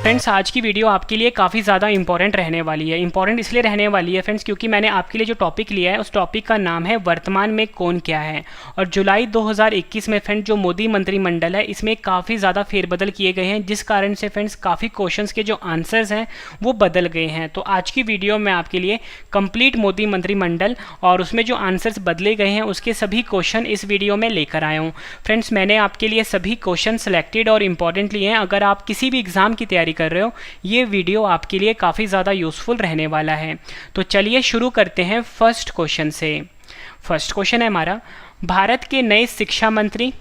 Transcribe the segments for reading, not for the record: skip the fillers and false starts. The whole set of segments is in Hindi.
फ्रेंड्स आज की वीडियो आपके लिए काफ़ी ज़्यादा इंपॉर्टेंट रहने वाली है। इंपॉर्टेंट इसलिए रहने वाली है फ्रेंड्स क्योंकि मैंने आपके लिए जो टॉपिक लिया है उस टॉपिक का नाम है वर्तमान में कौन क्या है। और जुलाई 2021 में फ्रेंड्स जो मोदी मंत्रिमंडल है इसमें काफ़ी ज़्यादा फेरबदल किए गए हैं, जिस कारण से फ्रेंड्स काफ़ी क्वेश्चंस के जो आंसर्स हैं वो बदल गए हैं। तो आज की वीडियो में आपके लिए कंप्लीट मोदी मंत्रिमंडल और उसमें जो आंसर्स बदले गए हैं उसके सभी क्वेश्चन इस वीडियो में लेकर आया हूँ। फ्रेंड्स मैंने आपके लिए सभी क्वेश्चन सेलेक्टेड और इम्पॉर्टेंट लिए हैं। अगर आप किसी भी एग्जाम की तैयारी कर रहे हो ये वीडियो आपके लिए काफ़ी ज़्यादा यूज़फुल रहने वाला है। तो चलिए शुरू करते हैं फर्स्ट क्वेश्चन से। फर्स्ट क्वेश्चन है हमारा, भारत के नए शिक्षा मंत्री,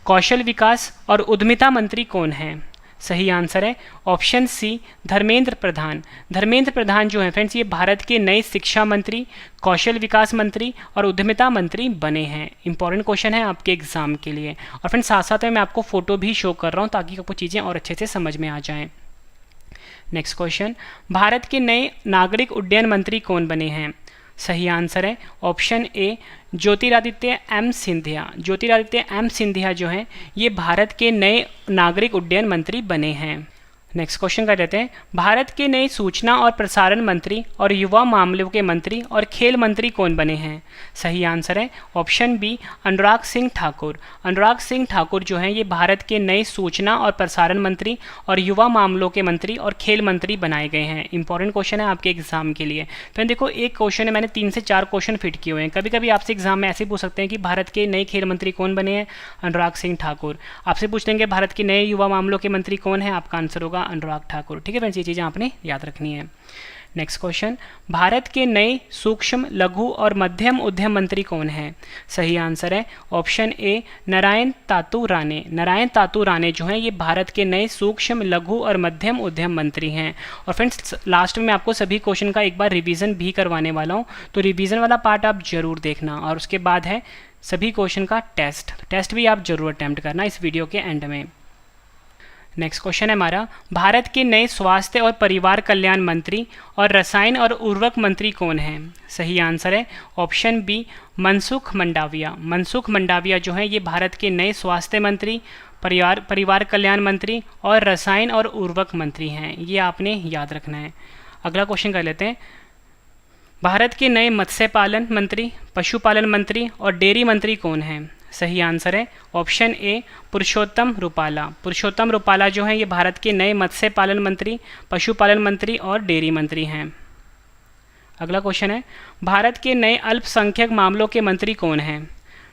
कौशल विकास और उद्यमिता मंत्री कौन हैं? सही आंसर है ऑप्शन सी धर्मेंद्र प्रधान। धर्मेंद्र प्रधान जो है फ्रेंड्स ये भारत के नए शिक्षा मंत्री, कौशल विकास मंत्री और उद्यमिता मंत्री बने हैं। इंपॉर्टेंट क्वेश्चन है आपके एग्जाम के लिए। और फ्रेंड्स साथ साथ में मैं आपको फोटो भी शो कर रहा हूँ ताकि आपको चीज़ें और अच्छे से समझ में आ जाएं। नेक्स्ट क्वेश्चन, भारत के नए नागरिक उड्डयन मंत्री कौन बने हैं? सही आंसर है option A Jyotiraditya M Scindia. Jyotiraditya M Scindia जो हैं ये भारत के नए नागरिक उड्डयन मंत्री बने हैं। नेक्स्ट क्वेश्चन कर लेते हैं, भारत के नए सूचना और प्रसारण मंत्री और युवा मामलों के मंत्री और खेल मंत्री कौन बने हैं? सही आंसर है ऑप्शन बी अनुराग सिंह ठाकुर। अनुराग सिंह ठाकुर जो हैं ये भारत के नए सूचना और प्रसारण मंत्री और युवा मामलों के मंत्री और खेल मंत्री बनाए गए हैं। इंपॉर्टेंट क्वेश्चन है आपके एग्जाम के लिए। फिर देखो एक क्वेश्चन है, मैंने 3 से 4 क्वेश्चन फिट किए हुए हैं। कभी कभी आपसे एग्जाम में ऐसे पूछ सकते हैं कि भारत के नए खेल मंत्री कौन बने हैं? अनुराग सिंह ठाकुर। आपसे पूछ लेंगे भारत के नए युवा मामलों के मंत्री कौन है? आपका आंसर होगा अनुराग ठाकुर। ठीक है फ्रेंड्स, ये चीज़ें आपने याद रखनी है। नेक्स्ट क्वेश्चन, भारत के नए सूक्ष्म लघु और मध्यम उद्यम मंत्री कौन है? सही आंसर है ऑप्शन ए नारायण तातू राणे। नारायण तातू राणे जो हैं ये भारत के नए सूक्ष्म लघु और मध्यम उद्यम मंत्री हैं। और फ्रेंड्स लास्ट में मैं आपको सभी क्वेश्चन का एक बार रिवीजन भी करवाने वाला हूँ, तो रिवीजन वाला पार्ट आप जरूर देखना। और उसके बाद है सभी क्वेश्चन का टेस्ट भी आप जरूर अटैम्प्ट करना इस वीडियो के एंड में। नेक्स्ट क्वेश्चन है हमारा, भारत के नए स्वास्थ्य और परिवार कल्याण मंत्री और रसायन और उर्वरक मंत्री कौन हैं? सही आंसर है ऑप्शन बी मनसुख मंडाविया। मनसुख मंडाविया जो है ये भारत के नए स्वास्थ्य मंत्री, परिवार कल्याण मंत्री और रसायन और उर्वरक मंत्री हैं। ये आपने याद रखना है। अगला क्वेश्चन कर लेते हैं, भारत के नए मत्स्य पालन मंत्री, पशुपालन मंत्री और डेयरी मंत्री कौन हैं? सही आंसर है ऑप्शन ए पुरुषोत्तम रुपाला। पुरुषोत्तम रुपाला जो है ये भारत के नए मत्स्य पालन मंत्री, पशुपालन मंत्री और डेयरी मंत्री हैं। अगला क्वेश्चन है, भारत के नए अल्पसंख्यक मामलों के मंत्री कौन हैं?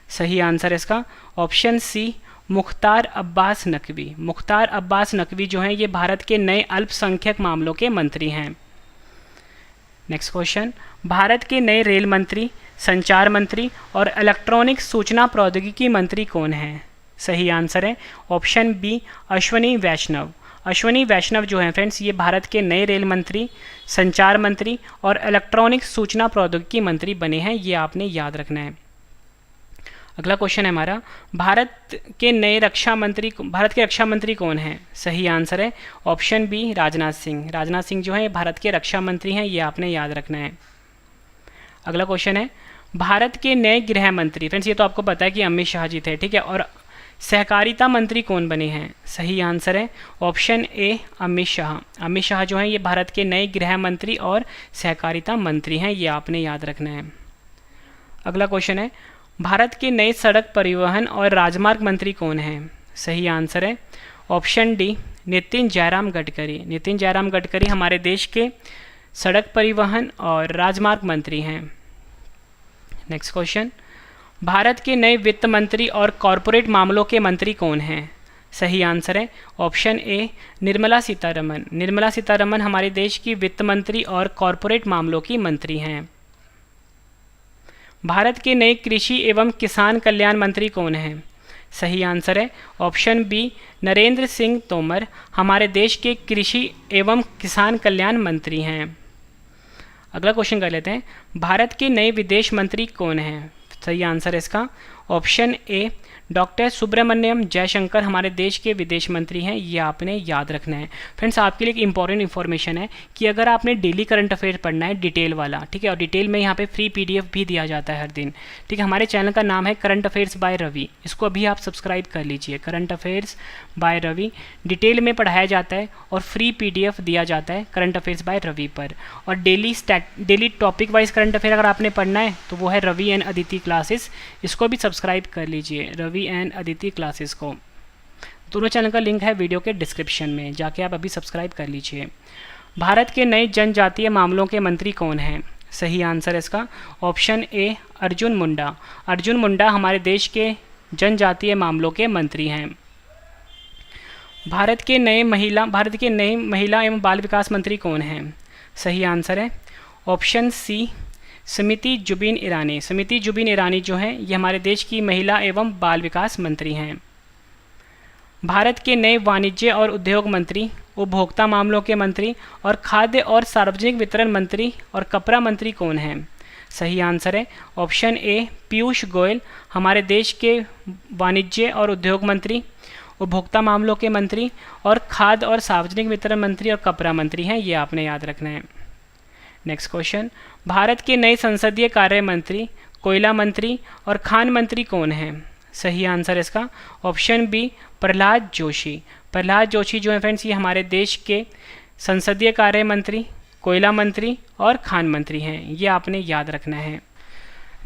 सही आंसर है इसका ऑप्शन सी मुख्तार अब्बास नकवी। मुख्तार अब्बास नकवी जो हैं ये भारत के नए अल्पसंख्यक मामलों के मंत्री हैं। नेक्स्ट क्वेश्चन, भारत के नए रेल मंत्री, संचार मंत्री और इलेक्ट्रॉनिक सूचना प्रौद्योगिकी मंत्री कौन हैं? सही आंसर है ऑप्शन बी अश्वनी वैष्णव। अश्वनी वैष्णव जो हैं फ्रेंड्स ये भारत के नए रेल मंत्री, संचार मंत्री और इलेक्ट्रॉनिक सूचना प्रौद्योगिकी मंत्री बने हैं। ये आपने याद रखना है। अगला क्वेश्चन है हमारा, भारत के रक्षा मंत्री कौन हैं? सही आंसर है ऑप्शन बी राजनाथ सिंह। राजनाथ सिंह जो है भारत के रक्षा मंत्री हैं। ये आपने याद रखना है। अगला क्वेश्चन है, भारत के नए गृह मंत्री, फ्रेंड्स ये तो आपको पता है कि अमित शाह जी थे, ठीक है, और सहकारिता मंत्री कौन बने हैं? सही आंसर है ऑप्शन ए अमित शाह। अमित शाह जो हैं ये भारत के नए गृह मंत्री और सहकारिता मंत्री हैं। ये आपने याद रखना है। अगला क्वेश्चन है, भारत के नए सड़क परिवहन और राजमार्ग मंत्री कौन हैं? सही आंसर है ऑप्शन डी नितिन जयराम गडकरी। नितिन जयराम गडकरी हमारे देश के सड़क परिवहन और राजमार्ग मंत्री हैं। नेक्स्ट क्वेश्चन, भारत के नए वित्त मंत्री और कॉरपोरेट मामलों के मंत्री कौन हैं? सही आंसर है ऑप्शन ए निर्मला सीतारमन। निर्मला सीतारमन हमारे देश की वित्त मंत्री और कॉरपोरेट मामलों की मंत्री हैं। भारत के नए कृषि एवं किसान कल्याण मंत्री कौन हैं? सही आंसर है ऑप्शन बी नरेंद्र सिंह तोमर। हमारे देश के कृषि एवं किसान कल्याण मंत्री हैं। अगला क्वेश्चन कर लेते हैं, भारत के नए विदेश मंत्री कौन हैं? सही आंसर है इसका option A doctor Subrahmanyam Jaishankar हमारे देश के विदेश मंत्री हैं, ये आपने याद रखना है। फ्रेंड्स आपके लिए एक इंपॉर्टेंट इन्फॉर्मेशन है कि अगर आपने डेली करंट अफेयर पढ़ना है डिटेल वाला, ठीक है, और डिटेल में यहाँ पे फ्री PDF भी दिया जाता है हर दिन, ठीक है। हमारे चैनल का नाम है करंट अफेयर्स बाय रवि, इसको अभी आप सब्सक्राइब कर लीजिए। Current affairs by Ravi detail में पढ़ाया जाता है और फ्री PDF दिया जाता है करंट अफेयर्स बाय रवि पर। और daily topic wise current affair अगर आपने पढ़ना है तो वो है रवि एंड अदिति क्लासेस, इसको भी सब्सक्राइब कर लीजिए, रवि एंड अदिति क्लासेस को। दोनों चैनल का लिंक है वीडियो के डिस्क्रिप्शन में, जाके आप अभी सब्सक्राइब कर लीजिए। भारत के नए जनजातीय मामलों के मंत्री कौन हैं? सही आंसर है इसका ऑप्शन ए अर्जुन मुंडा। अर्जुन मुंडा हमारे देश के जनजातीय मामलों के मंत्री हैं। भारत के नए महिला एवं बाल विकास मंत्री कौन हैं? सही आंसर है ऑप्शन सी स्मृति जुबिन ईरानी। स्मृति जुबिन ईरानी जो हैं ये हमारे देश की महिला एवं बाल विकास मंत्री हैं। भारत के नए वाणिज्य और उद्योग मंत्री, उपभोक्ता मामलों के मंत्री और खाद्य और सार्वजनिक वितरण मंत्री और कपड़ा मंत्री कौन हैं? सही आंसर है ऑप्शन ए पीयूष गोयल। हमारे देश के वाणिज्य और उद्योग मंत्री, उपभोक्ता मामलों के मंत्री और खाद्य और सार्वजनिक वितरण मंत्री और कपड़ा मंत्री हैं, ये आपने याद रखना है। नेक्स्ट क्वेश्चन, भारत के नए संसदीय कार्य मंत्री, कोयला मंत्री और खान मंत्री कौन हैं? सही आंसर इसका ऑप्शन बी प्रहलाद जोशी। प्रहलाद जोशी जो है फ्रेंड्स ये हमारे देश के संसदीय कार्य मंत्री, कोयला मंत्री और खान मंत्री हैं, ये आपने याद रखना है।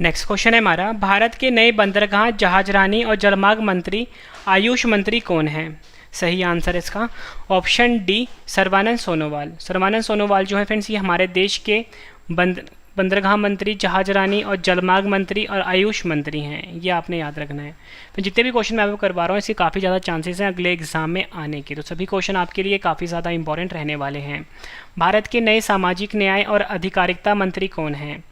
नेक्स्ट क्वेश्चन है हमारा, भारत के नए बंदरगाह, जहाजरानी और जलमार्ग मंत्री, आयुष मंत्री कौन हैं? सही आंसर इसका ऑप्शन डी सर्बानंद सोनोवाल। सर्बानंद सोनोवाल जो है फ्रेंड्स ये हमारे देश के बंदरगाह मंत्री, जहाजरानी और जलमार्ग मंत्री और आयुष मंत्री हैं, ये आपने याद रखना है। तो जितने भी क्वेश्चन मैं आपको करवा रहा हूँ इसके काफ़ी ज़्यादा चांसेस हैं अगले एग्जाम में आने के, तो सभी क्वेश्चन आपके लिए काफ़ी ज़्यादा इंपॉर्टेंट रहने वाले हैं। भारत के नए सामाजिक न्याय और अधिकारिता मंत्री कौन हैं?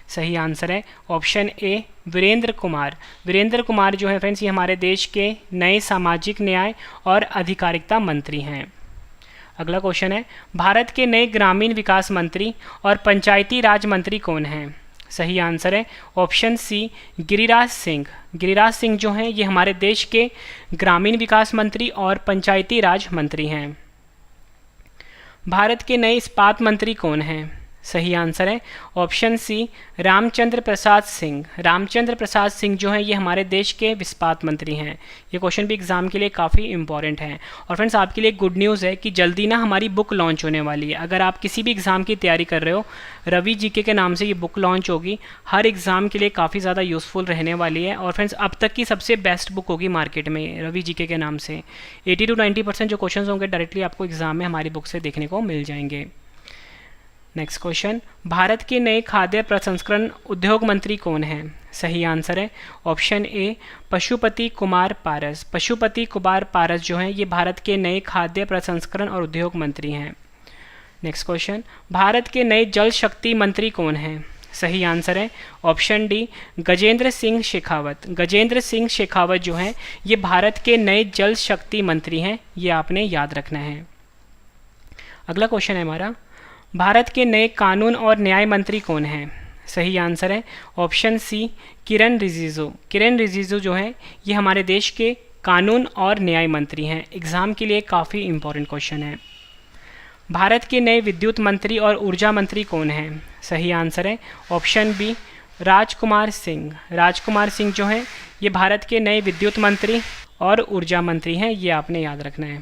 सही आंसर है ऑप्शन ए वीरेंद्र कुमार। वीरेंद्र कुमार जो है फ्रेंड्स ये हमारे देश के नए सामाजिक न्याय और अधिकारिता मंत्री हैं। अगला क्वेश्चन है, भारत के नए ग्रामीण विकास मंत्री और पंचायती राज मंत्री कौन हैं? सही आंसर है ऑप्शन सी गिरिराज सिंह। गिरिराज सिंह जो हैं ये हमारे देश के ग्रामीण विकास मंत्री और पंचायती राज मंत्री हैं। भारत के नए इस्पात मंत्री कौन हैं? सही आंसर है ऑप्शन सी रामचंद्र प्रसाद सिंह। रामचंद्र प्रसाद सिंह जो हैं ये हमारे देश के इस्पात मंत्री हैं। ये क्वेश्चन भी एग्जाम के लिए काफ़ी इंपॉर्टेंट है। और फ्रेंड्स आपके लिए गुड न्यूज़ है कि जल्दी ना हमारी बुक लॉन्च होने वाली है। अगर आप किसी भी एग्ज़ाम की तैयारी कर रहे हो, रवि जीके के नाम से ये बुक लॉन्च होगी। हर एग्ज़ाम के लिए काफ़ी ज़्यादा यूज़फुल रहने वाली है और फ्रेंड्स अब तक की सबसे बेस्ट बुक होगी मार्केट में रवि जीके के नाम से। 80 to 90% जो क्वेश्चन होंगे डायरेक्टली आपको एग्जाम में हमारी बुक से देखने को मिल जाएंगे। नेक्स्ट क्वेश्चन, भारत के नए खाद्य प्रसंस्करण उद्योग मंत्री कौन हैं? सही आंसर है ऑप्शन ए पशुपति कुमार पारस। पशुपति कुमार पारस जो हैं ये भारत के नए खाद्य प्रसंस्करण और उद्योग मंत्री हैं। नेक्स्ट क्वेश्चन, भारत के नए जल शक्ति मंत्री कौन हैं? सही आंसर है ऑप्शन डी गजेंद्र सिंह शेखावत। गजेंद्र सिंह शेखावत जो हैं ये भारत के नए जल शक्ति मंत्री हैं, ये आपने याद रखना है। अगला क्वेश्चन है हमारा, भारत के नए कानून और न्याय मंत्री कौन हैं? सही आंसर है ऑप्शन सी किरण रिजिजू। किरण रिजिजू जो हैं ये हमारे देश के कानून और न्याय मंत्री हैं। एग्जाम के लिए काफ़ी इंपॉर्टेंट क्वेश्चन है। भारत के नए विद्युत मंत्री और ऊर्जा मंत्री कौन हैं? सही आंसर है ऑप्शन बी राजकुमार सिंह। राजकुमार सिंह जो हैं ये भारत के नए विद्युत मंत्री और ऊर्जा मंत्री हैं, ये आपने याद रखना है।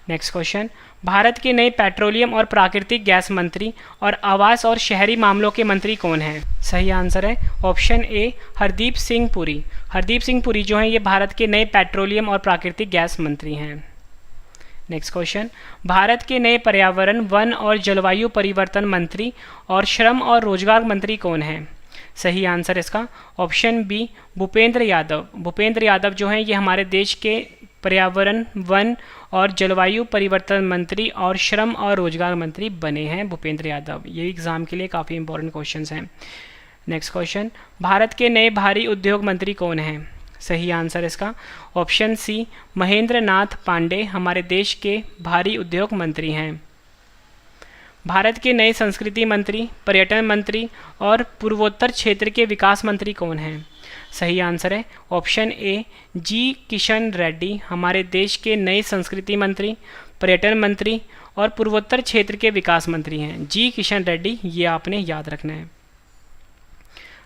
नेक्स्ट क्वेश्चन, भारत के नए पेट्रोलियम और प्राकृतिक गैस मंत्री और आवास और शहरी मामलों के मंत्री कौन हैं? सही आंसर है ऑप्शन ए हरदीप सिंह पुरी। हरदीप सिंह पुरी जो हैं ये भारत के नए पेट्रोलियम और प्राकृतिक गैस मंत्री हैं। नेक्स्ट क्वेश्चन, भारत के नए पर्यावरण, वन और जलवायु परिवर्तन मंत्री और श्रम और रोजगार मंत्री कौन हैं? सही आंसर इसका ऑप्शन बी भूपेंद्र यादव। भूपेंद्र यादव जो हैं ये हमारे देश के पर्यावरण, वन और जलवायु परिवर्तन मंत्री और श्रम और रोजगार मंत्री बने हैं भूपेंद्र यादव। ये एग्जाम के लिए काफ़ी इंपॉर्टेंट क्वेश्चंस हैं। नेक्स्ट क्वेश्चन, भारत के नए भारी उद्योग मंत्री कौन हैं? सही आंसर इसका ऑप्शन सी महेंद्र नाथ पांडे हमारे देश के भारी उद्योग मंत्री हैं। भारत के नए संस्कृति मंत्री, पर्यटन मंत्री और पूर्वोत्तर क्षेत्र के विकास मंत्री कौन हैं? सही आंसर है ऑप्शन ए जी किशन रेड्डी हमारे देश के नए संस्कृति मंत्री, पर्यटन मंत्री और पूर्वोत्तर क्षेत्र के विकास मंत्री हैं। जी किशन रेड्डी, ये आपने याद रखना है।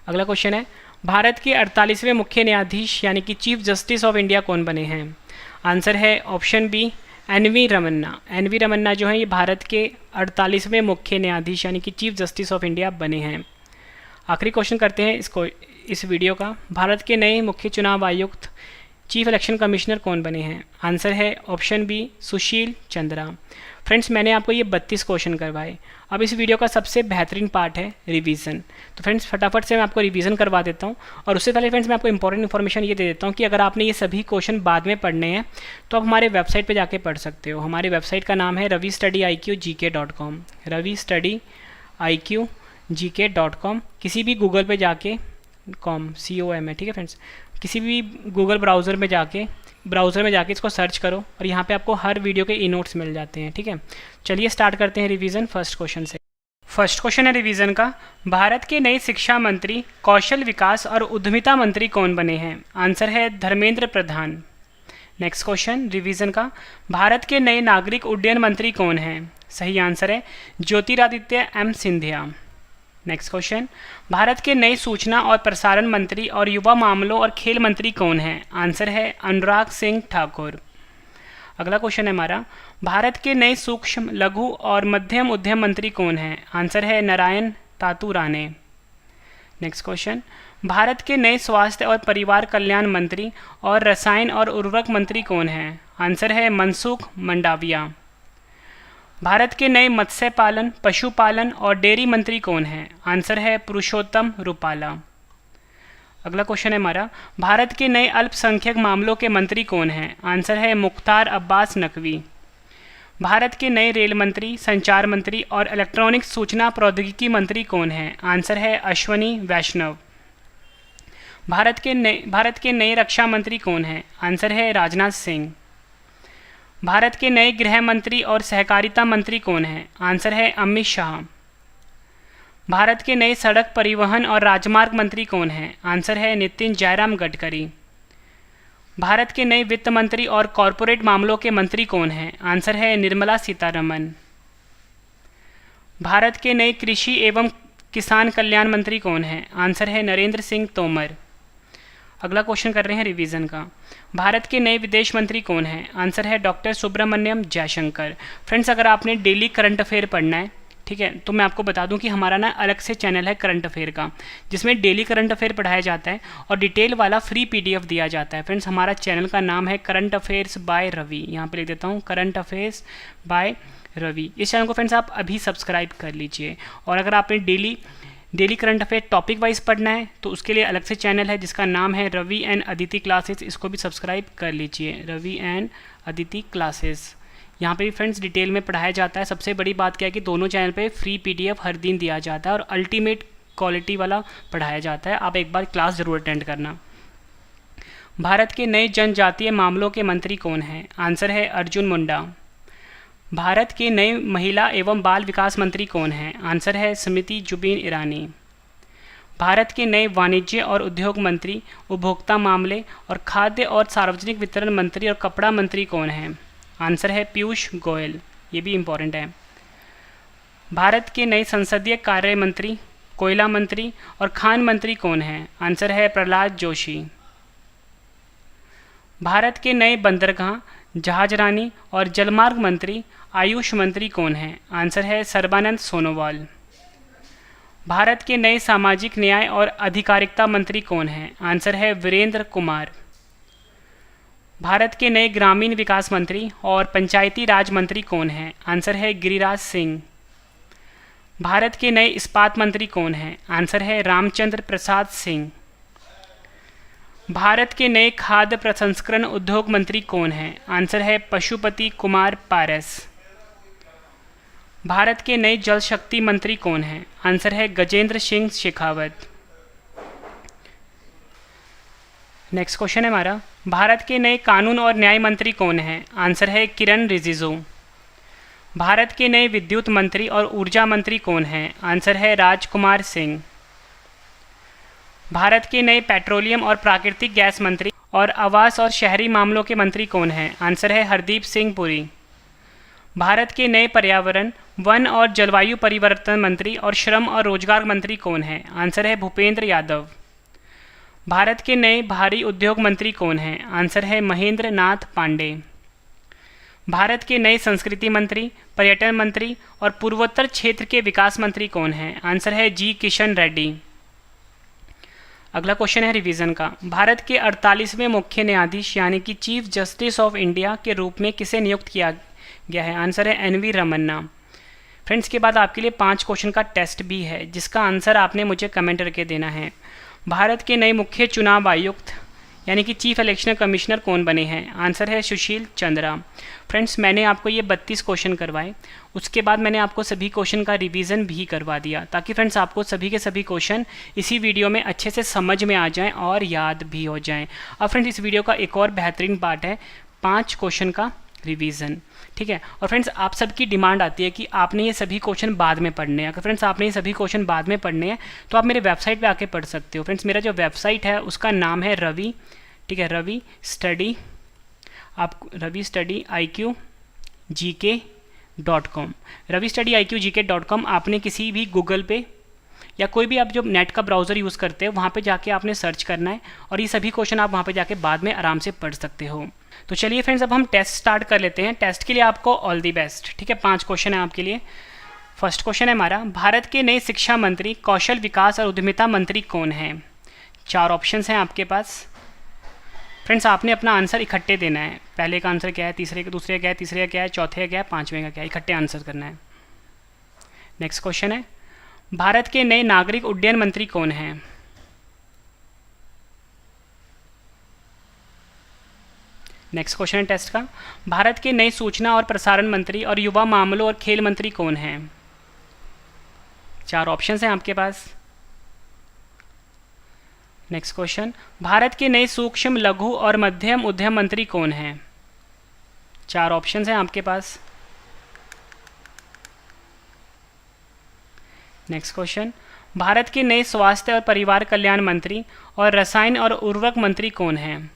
अगला क्वेश्चन है, भारत के 48वें मुख्य न्यायाधीश यानी कि चीफ जस्टिस ऑफ इंडिया कौन बने हैं? आंसर है option B N V Ramanna. N V Ramanna जो है ये भारत के 48वें मुख्य न्यायाधीश यानी कि चीफ जस्टिस ऑफ इंडिया बने हैं। आखिरी क्वेश्चन करते हैं इस वीडियो का, भारत के नए मुख्य चुनाव आयुक्त चीफ इलेक्शन कमिश्नर कौन बने हैं? आंसर है option B Sushil Chandra. Friends, मैंने आपको ये 32 क्वेश्चन करवाए। अब इस वीडियो का सबसे बेहतरीन पार्ट है रिवीजन। तो फ्रेंड्स फटाफट से मैं आपको रिवीजन करवा देता हूँ। और उससे पहले फ्रेंड्स मैं आपको इंपॉर्टेंट इन्फॉर्मेशन ये दे देता हूँ कि अगर आपने ये सभी क्वेश्चन बाद में पढ़ने हैं तो आप हमारे वेबसाइट पर जाके पढ़ सकते हो। हमारी वेबसाइट का नाम है ravistudy.iqgk.com, ravistudy.iqgk.com। किसी भी गूगल पे जाके com है, ठीक है फ्रेंड्स, किसी भी गूगल ब्राउज़र में जाके इसको सर्च करो और यहाँ पे आपको हर वीडियो के ई नोट्स मिल जाते हैं। ठीक है, चलिए स्टार्ट करते हैं रिवीजन फर्स्ट क्वेश्चन से। फर्स्ट क्वेश्चन है रिवीजन का, भारत के नए शिक्षा मंत्री, कौशल विकास और उद्यमिता मंत्री कौन बने हैं? आंसर है Dharmendra Pradhan. Next question revision का, भारत के नए नागरिक उड्डयन मंत्री कौन हैं? सही आंसर है Jyotiraditya M Scindia. Next question, Bharat के नए सूचना और प्रसारण मंत्री और युवा मामलों और खेल मंत्री कौन हैं? आंसर है अनुराग सिंह ठाकुर। अगला क्वेश्चन है हमारा, भारत के नए सूक्ष्म, लघु और मध्यम उद्यम मंत्री कौन हैं? आंसर है नारायण तातू राणे। नेक्स्ट क्वेश्चन, भारत के नए स्वास्थ्य और परिवार कल्याण मंत्री और रसायन और उर्वरक मंत्री कौन हैं? आंसर है मनसुख मंडाविया। भारत के नए मत्स्य पालन, पशुपालन और डेयरी मंत्री कौन हैं? आंसर है पुरुषोत्तम रूपाला। अगला क्वेश्चन है हमारा, भारत के नए अल्पसंख्यक मामलों के मंत्री कौन हैं? आंसर है मुख्तार अब्बास नकवी। भारत के नए रेल मंत्री, संचार मंत्री और इलेक्ट्रॉनिक सूचना प्रौद्योगिकी मंत्री कौन हैं? आंसर है अश्वनी वैष्णव। भारत के नए रक्षा मंत्री कौन हैं? आंसर है राजनाथ सिंह। भारत के नए गृह मंत्री और सहकारिता मंत्री कौन हैं? आंसर है अमित शाह। भारत के नए सड़क परिवहन और राजमार्ग मंत्री कौन हैं? आंसर है नितिन जयराम गडकरी। भारत के नए वित्त मंत्री और कॉरपोरेट मामलों के मंत्री कौन हैं? आंसर है निर्मला सीतारमन। भारत के नए कृषि एवं किसान कल्याण मंत्री कौन हैं? आंसर है नरेंद्र सिंह तोमर। अगला क्वेश्चन कर रहे हैं रिवीजन का, भारत के नए विदेश मंत्री कौन हैं? आंसर है डॉक्टर सुब्रमण्यम जयशंकर। फ्रेंड्स, अगर आपने डेली करंट अफेयर पढ़ना है, ठीक है, तो मैं आपको बता दूं कि हमारा ना अलग से चैनल है करंट अफेयर का, जिसमें डेली करंट अफेयर पढ़ाया जाता है और डिटेल वाला फ्री PDF दिया जाता है। फ्रेंड्स, हमारा चैनल का नाम है करंट अफेयर्स बाय रवि। यहाँ पे लिख देता हूँ करंट अफेयर्स बाय रवि। इस चैनल को फ्रेंड्स आप अभी सब्सक्राइब कर लीजिए। और अगर आपने daily current affair topic wise पढ़ना है तो उसके लिए अलग से चैनल है जिसका नाम है रवि एंड अदिति क्लासेस। इसको भी सब्सक्राइब कर लीजिए, रवि एंड अदिति क्लासेस। यहाँ पे भी फ्रेंड्स डिटेल में पढ़ाया जाता है। सबसे बड़ी बात क्या है कि दोनों चैनल पे फ्री PDF हर दिन दिया जाता है और अल्टीमेट क्वालिटी वाला पढ़ाया जाता है। आप एक बार क्लास ज़रूर अटेंड करना। भारत के नए जनजातीय मामलों के मंत्री कौन हैं? आंसर है अर्जुन मुंडा। भारत के नए महिला एवं बाल विकास मंत्री कौन हैं? आंसर है स्मृति जुबिन ईरानी। भारत के नए वाणिज्य और उद्योग मंत्री, उपभोक्ता मामले और खाद्य और सार्वजनिक वितरण मंत्री और कपड़ा मंत्री कौन हैं? आंसर है पीयूष गोयल। ये भी इम्पॉर्टेंट है। भारत के नए संसदीय कार्य मंत्री, कोयला मंत्री और खान मंत्री कौन हैं? आंसर है प्रहलाद जोशी। भारत के नए बंदरगाह, जहाजरानी और जलमार्ग मंत्री, आयुष मंत्री कौन हैं? आंसर है सर्बानंद सोनोवाल। भारत के नए सामाजिक न्याय और अधिकारिता मंत्री कौन हैं? आंसर है वीरेंद्र कुमार। भारत के नए ग्रामीण विकास मंत्री और पंचायती राज मंत्री कौन हैं? आंसर है गिरिराज सिंह। भारत के नए इस्पात मंत्री कौन हैं? आंसर है रामचंद्र प्रसाद सिंह। भारत के नए खाद्य प्रसंस्करण उद्योग मंत्री कौन हैं? आंसर है पशुपति कुमार पारस। भारत के नए जल शक्ति मंत्री कौन हैं? आंसर है गजेंद्र सिंह शेखावत। नेक्स्ट क्वेश्चन है हमारा, भारत के नए कानून और न्याय मंत्री कौन हैं? आंसर है किरण रिजिजू। भारत के नए विद्युत मंत्री और ऊर्जा मंत्री कौन हैं? आंसर है राजकुमार सिंह। भारत के नए पेट्रोलियम और प्राकृतिक गैस मंत्री और आवास और शहरी मामलों के मंत्री कौन हैं? आंसर है हरदीप सिंह पुरी। भारत के नए पर्यावरण, वन और जलवायु परिवर्तन मंत्री और श्रम और रोजगार मंत्री कौन हैं? आंसर है भूपेंद्र यादव। भारत के नए भारी उद्योग मंत्री कौन हैं? आंसर है महेंद्र नाथ पांडे। भारत के नए संस्कृति मंत्री, पर्यटन मंत्री और पूर्वोत्तर क्षेत्र के विकास मंत्री कौन हैं? आंसर है जी किशन रेड्डी। अगला क्वेश्चन है रिवीजन का। भारत के 48वें मुख्य न्यायाधीश यानी कि चीफ जस्टिस ऑफ इंडिया के रूप में किसे नियुक्त किया गया है? आंसर है एन वी रमन्ना। फ्रेंड्स, के बाद आपके लिए 5 क्वेश्चन का टेस्ट भी है जिसका आंसर आपने मुझे कमेंट करके देना है। भारत के नए मुख्य चुनाव आयुक्त यानी कि चीफ इलेक्शन कमिश्नर कौन बने हैं? आंसर है सुशील चंद्रा। फ्रेंड्स, मैंने आपको ये 32 क्वेश्चन करवाए, उसके बाद मैंने आपको सभी क्वेश्चन का रिवीजन भी करवा दिया ताकि फ्रेंड्स आपको सभी के सभी क्वेश्चन इसी वीडियो में अच्छे से समझ में आ जाएं और याद भी हो जाएं। अब फ्रेंड्स, इस वीडियो का एक और बेहतरीन पार्ट है 5 क्वेश्चन का रिवीजन, ठीक है। और फ्रेंड्स, आप सबकी डिमांड आती है कि आपने ये सभी क्वेश्चन बाद में पढ़ने हैं। अगर फ्रेंड्स आपने ये सभी क्वेश्चन बाद में पढ़ने हैं तो आप मेरे वेबसाइट पे आके पढ़ सकते हो। फ्रेंड्स, मेरा जो वेबसाइट है उसका नाम है रवि, ठीक है, रवि स्टडी, आप Ravi study IQGK.com, Ravi study IQGK.com। आपने किसी भी गूगल पे या कोई भी आप जो नेट का ब्राउज़र यूज़ करते हो वहाँ पे जाके आपने सर्च करना है और ये सभी क्वेश्चन आप वहाँ पे जाके बाद में आराम से पढ़ सकते हो। तो चलिए फ्रेंड्स, अब हम टेस्ट स्टार्ट कर लेते हैं। टेस्ट के लिए आपको ऑल दी बेस्ट, ठीक है। 5 क्वेश्चन है आपके लिए। फर्स्ट क्वेश्चन है हमारा, भारत के नए शिक्षा मंत्री, कौशल विकास और उद्यमिता मंत्री कौन हैं? 4 ऑप्शंस हैं आपके पास। फ्रेंड्स, आपने अपना आंसर इकट्ठे देना है। पहले का आंसर क्या है, दूसरे का क्या है, तीसरे का क्या है, चौथे का क्या है, 5वें का क्या है, इकट्ठे आंसर करना है। नेक्स्ट क्वेश्चन है, भारत के नए नागरिक उड्डयन मंत्री कौन हैं? नेक्स्ट क्वेश्चन है टेस्ट का, भारत के नए सूचना और प्रसारण मंत्री और युवा मामलों और खेल मंत्री कौन हैं? 4 ऑप्शंस हैं आपके पास। नेक्स्ट क्वेश्चन, भारत के नए सूक्ष्म, लघु और मध्यम उद्यम मंत्री कौन हैं? 4 ऑप्शंस हैं आपके पास। नेक्स्ट क्वेश्चन, भारत के नए स्वास्थ्य और परिवार कल्याण मंत्री और रसायन और उर्वरक मंत्री कौन हैं?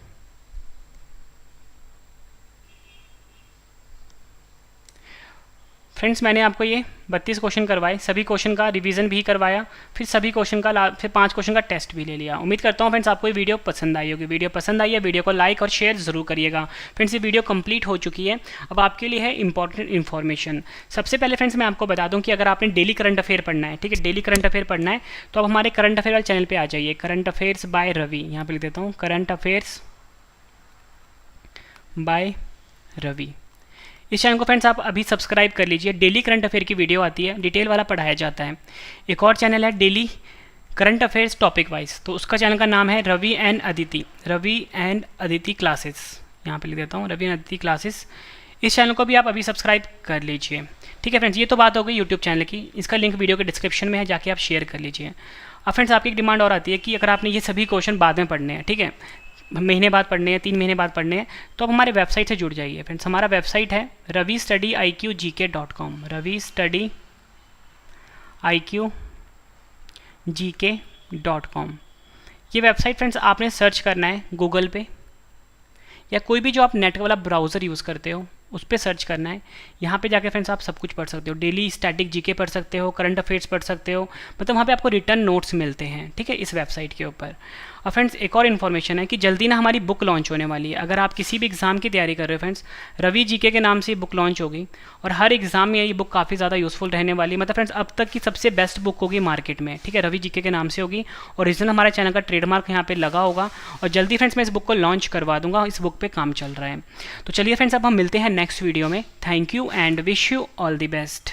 फ्रेंड्स, मैंने आपको ये 32 क्वेश्चन करवाए, सभी क्वेश्चन का रिवीजन भी करवाया, फिर सभी क्वेश्चन का फिर 5 क्वेश्चन का टेस्ट भी ले लिया। उम्मीद करता हूँ फ्रेंड्स आपको ये वीडियो पसंद आई होगी। वीडियो पसंद आई है, वीडियो को लाइक और शेयर जरूर करिएगा। फ्रेंड्स, ये वीडियो कंप्लीट हो चुकी है। अब आपके लिए है इंपॉर्टेंट इन्फॉर्मेशन। सबसे पहले फ्रेंड्स मैं आपको बता दूँ कि अगर आपने डेली करंट अफेयर पढ़ना है, ठीक है, डेली करंट अफेयर पढ़ना है तो अब हमारे करंट अफेयर वाले चैनल पर आ जाइए। करंट अफेयर्स बाय रवि, यहाँ पर लिख देता हूँ, करंट अफेयर्स बाय रवि। इस चैनल को फ्रेंड्स आप अभी सब्सक्राइब कर लीजिए। डेली करंट अफेयर की वीडियो आती है, डिटेल वाला पढ़ाया जाता है। एक और चैनल है daily current affairs topic wise, तो उसका चैनल का नाम है Ravi and Aditi, Ravi and Aditi classes. यहाँ पे लिख देता हूँ, रवि एंड अदिति क्लासेस। इस चैनल को भी आप अभी सब्सक्राइब कर लीजिए, ठीक है फ्रेंड्स। ये तो बात हो गई यूट्यूब चैनल की, इसका लिंक वीडियो के डिस्क्रिप्शन में है, जाके आप शेयर कर लीजिए। अब फ्रेंड्स आपकी एक डिमांड और आती है कि अगर आपने ये सभी क्वेश्चन बाद में पढ़ने हैं, ठीक है, महीने बाद पढ़ने हैं, 3 महीने बाद पढ़ने हैं, तो आप हमारे वेबसाइट से जुड़ जाइए। फ्रेंड्स, हमारा वेबसाइट है Ravi study IQGK.com, Ravi study IQGK.com। ये वेबसाइट फ्रेंड्स आपने सर्च करना है गूगल पे या कोई भी जो आप नेट वाला ब्राउज़र यूज़ करते हो उस पर सर्च करना है। यहाँ पे जाके फ्रेंड्स आप सब कुछ पढ़ सकते हो। डेली स्टैटिक जीके पढ़ सकते हो, करंट अफेयर्स पढ़ सकते हो, मतलब वहाँ पे आपको रिटर्न नोट्स मिलते हैं, ठीक है, इस वेबसाइट के ऊपर। और फ्रेंड्स एक और इन्फॉर्मेशन है कि जल्दी ना हमारी बुक लॉन्च होने वाली है। अगर आप किसी भी एग्ज़ाम की तैयारी कर रहे हो फ्रेंड्स, रवि जीके के नाम से बुक लॉन्च होगी और हर एग्ज़ाम में ये बुक काफ़ी ज़्यादा यूज़फुल रहने वाली है। मतलब फ्रेंड्स अब तक की सबसे बेस्ट बुक होगी मार्केट में, ठीक है, रवि जीके के नाम से होगी। ओरिजिनल हमारे चैनल का ट्रेडमार्क यहाँ पे लगा होगा और जल्दी फ्रेंड्स मैं इस बुक को लॉन्च करवा दूंगा। इस बुक पे काम चल रहा है। तो चलिए फ्रेंड्स अब हम मिलते हैं नेक्स्ट वीडियो में। Thank you and wish you all the best.